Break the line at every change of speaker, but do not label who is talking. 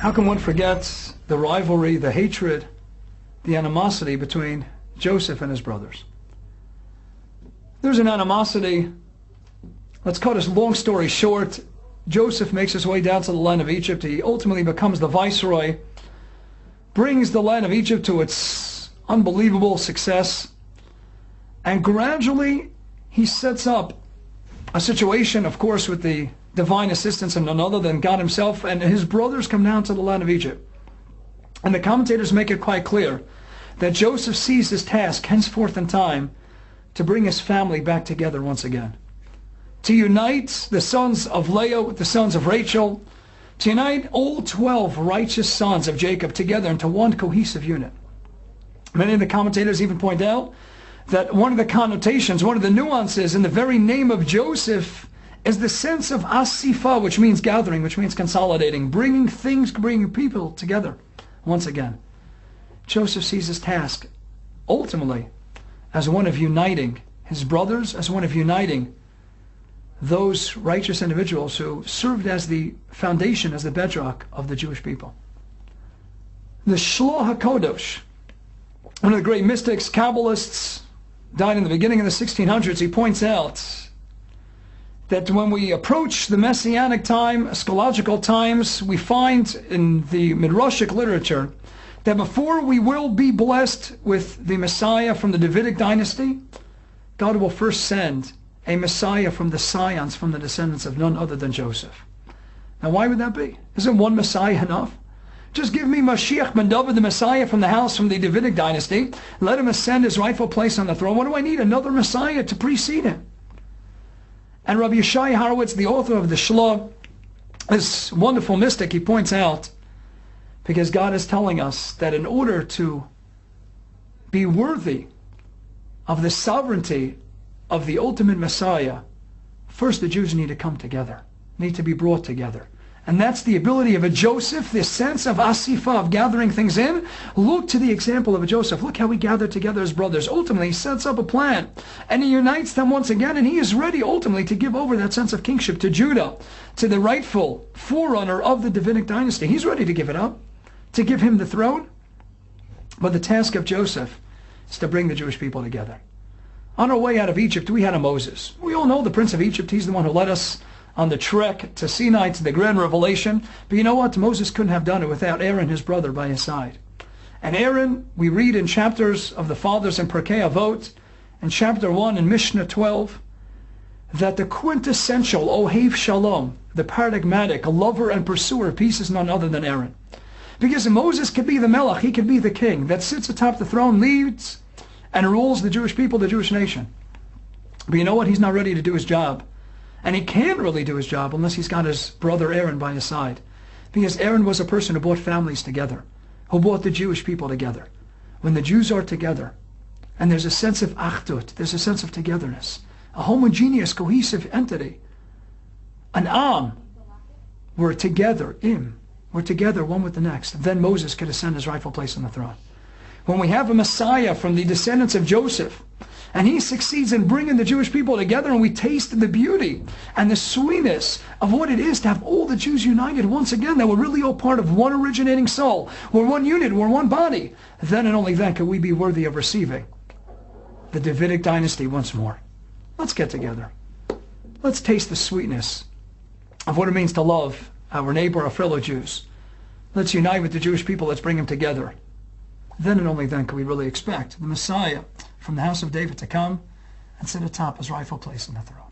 How can one forget the rivalry, the hatred, the animosity between Joseph and his brothers? There's an animosity. Let's cut a long story short. Joseph makes his way down to the land of Egypt. He ultimately becomes the viceroy, brings the land of Egypt to its unbelievable success, and gradually he sets up a situation, of course, with the divine assistance of none other than God himself, and his brothers come down to the land of Egypt. And the commentators make it quite clear that Joseph sees his task henceforth in time to bring his family back together once again, to unite the sons of Leah with the sons of Rachel, to unite all 12 righteous sons of Jacob together into one cohesive unit. Many of the commentators even point out that one of the connotations, one of the nuances in the very name of Joseph is the sense of asifa, which means gathering, which means consolidating, bringing people together once again. Joseph sees his task ultimately as one of uniting his brothers, as one of uniting those righteous individuals who served as the foundation, as the bedrock of the Jewish people. The Shloh HaKodesh, one of the great mystics, Kabbalists, died in the beginning of the 1600s. He points out that when we approach the Messianic time, eschatological times, we find in the Midrashic literature that before we will be blessed with the Messiah from the Davidic dynasty, God will first send a Messiah from the scions, from the descendants of none other than Joseph. Now why would that be? Isn't one Messiah enough? Just give me Mashiach ben David, the Messiah from the house, from the Davidic dynasty. Let him ascend his rightful place on the throne. What do I need? Another Messiah to precede him. And Rabbi Yeshai Horowitz, the author of the Shloh, this wonderful mystic, he points out, because God is telling us that in order to be worthy of the sovereignty of the ultimate Messiah, first the Jews need to come together, need to be brought together. And that's the ability of a Joseph, this sense of asifa, of gathering things in. Look to the example of a Joseph. Look how he gathered together his brothers. Ultimately, he sets up a plan, and he unites them once again, and he is ready ultimately to give over that sense of kingship to Judah, to the rightful forerunner of the Davidic dynasty. He's ready to give it up, to give him the throne. But the task of Joseph is to bring the Jewish people together. On our way out of Egypt, we had a Moses. We all know the Prince of Egypt. He's the one who led us on the trek to Sinai, to the grand revelation. But you know what? Moses couldn't have done it without Aaron, his brother, by his side. And Aaron, we read in chapters of the Fathers in Perkei Avot, in chapter 1 in Mishnah 12, that the quintessential Ohev Shalom, the paradigmatic lover and pursuer of peace, is none other than Aaron. Because Moses could be the Melech, he could be the king that sits atop the throne, leads and rules the Jewish people, the Jewish nation. But you know what? He's not ready to do his job. And he can't really do his job unless he's got his brother Aaron by his side. Because Aaron was a person who brought families together, who brought the Jewish people together. When the Jews are together, and there's a sense of achdut, there's a sense of togetherness, a homogeneous, cohesive entity, an am, we're together, we're together one with the next. Then Moses could ascend his rightful place on the throne. When we have a Messiah from the descendants of Joseph, and he succeeds in bringing the Jewish people together, and we taste the beauty and the sweetness of what it is to have all the Jews united once again, that we're really all part of one originating soul. We're one unit, we're one body. Then and only then can we be worthy of receiving the Davidic dynasty once more. Let's get together. Let's taste the sweetness of what it means to love our neighbor, our fellow Jews. Let's unite with the Jewish people. Let's bring them together. Then and only then can we really expect the Messiah from the house of David to come and sit atop his rightful place in the throne.